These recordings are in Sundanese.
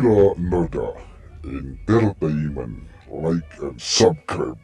Gila Nada Entertainment. Like and subscribe.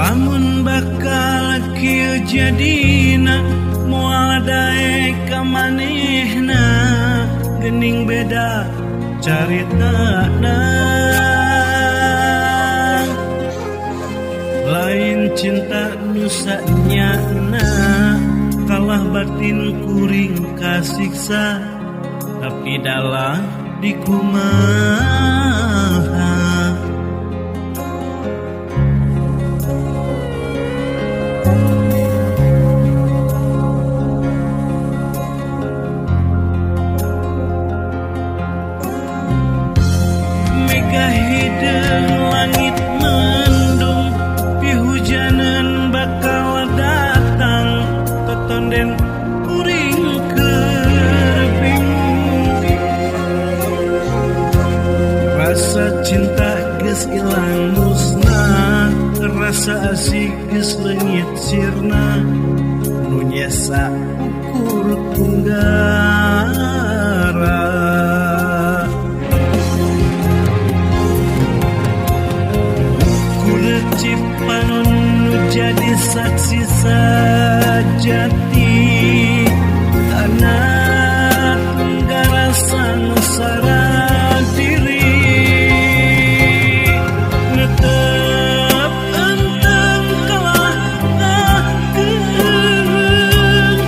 Lamun bakal kieu jadina moal dae ka manehna geuning beda caritana lain cinta nu sanyana kalah batin kuring kasiksa tapi dalam di kumaha. Hideung langit mendung pihujanan bakal datang totonden kuring keur bingung rasa cinta geus ilang musnah rasa asik geus leungit sirna nu nyesa ukur tunggara. Cipanon jadi saksi sajati tanah tenggara sangsara diri netep enteng kalah keung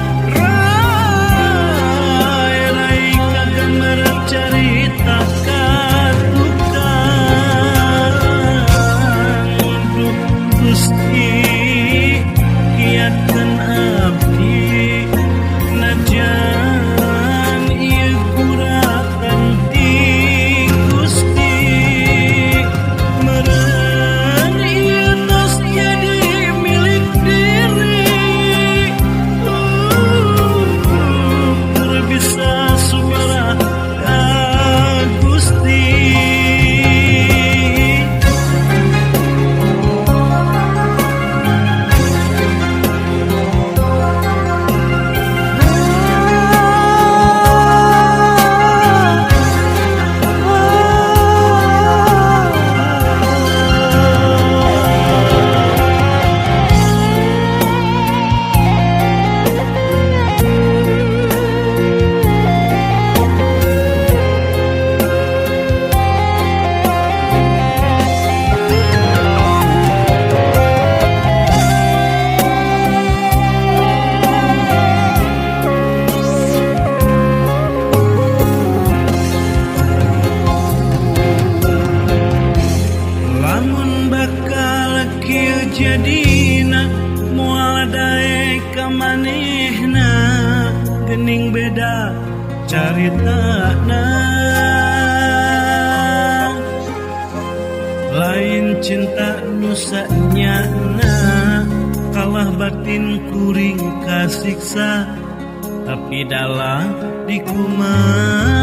rai kagambar carita Gusti kiatkeun abdi najan ieu guratan ti Gusti meureun ieu tos jadi milik diri keur bisa sumera ka Gusti. Jadina moal dae ka manehna geuning beda caritana lain cinta nu sanyana kalah batin kuring kasiksa tapi dalam di kumaha.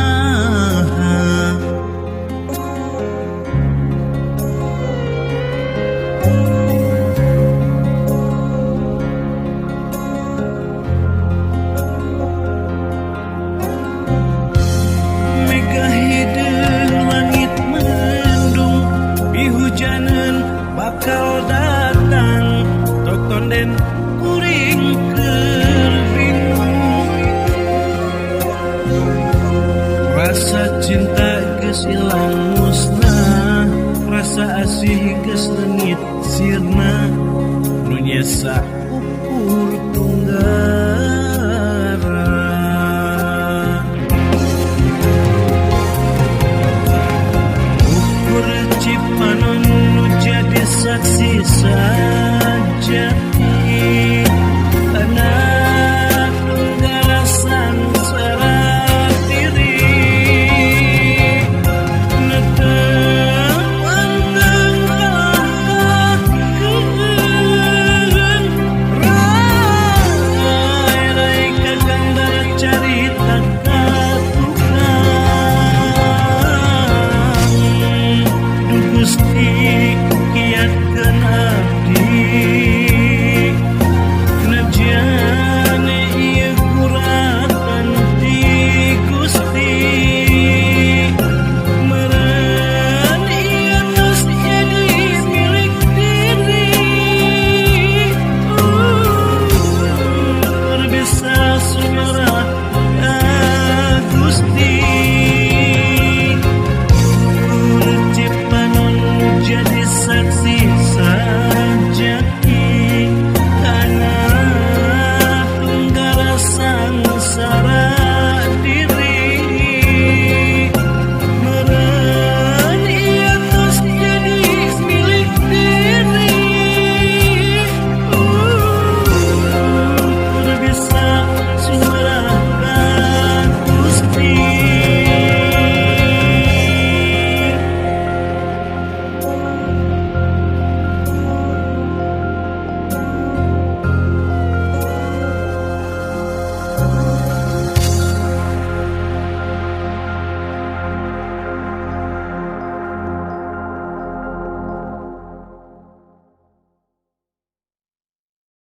Hideung langit mendung pihujanan bakal datang totonden kuring keur bingung rasa cinta geus ilang musnah, rasa asih geus leungit sirna, nu nyesa ukur tunggara. Ukur cipanon nu jadi saksi sajati, anak tunggara sangsara diri, netep anteng kakeun, rai kagandar carita katukang, du Gusti kiatkeun abdi, najane ieu guratan di Gusti, meureun ieu geus jadi milik diri. Bisa sumerah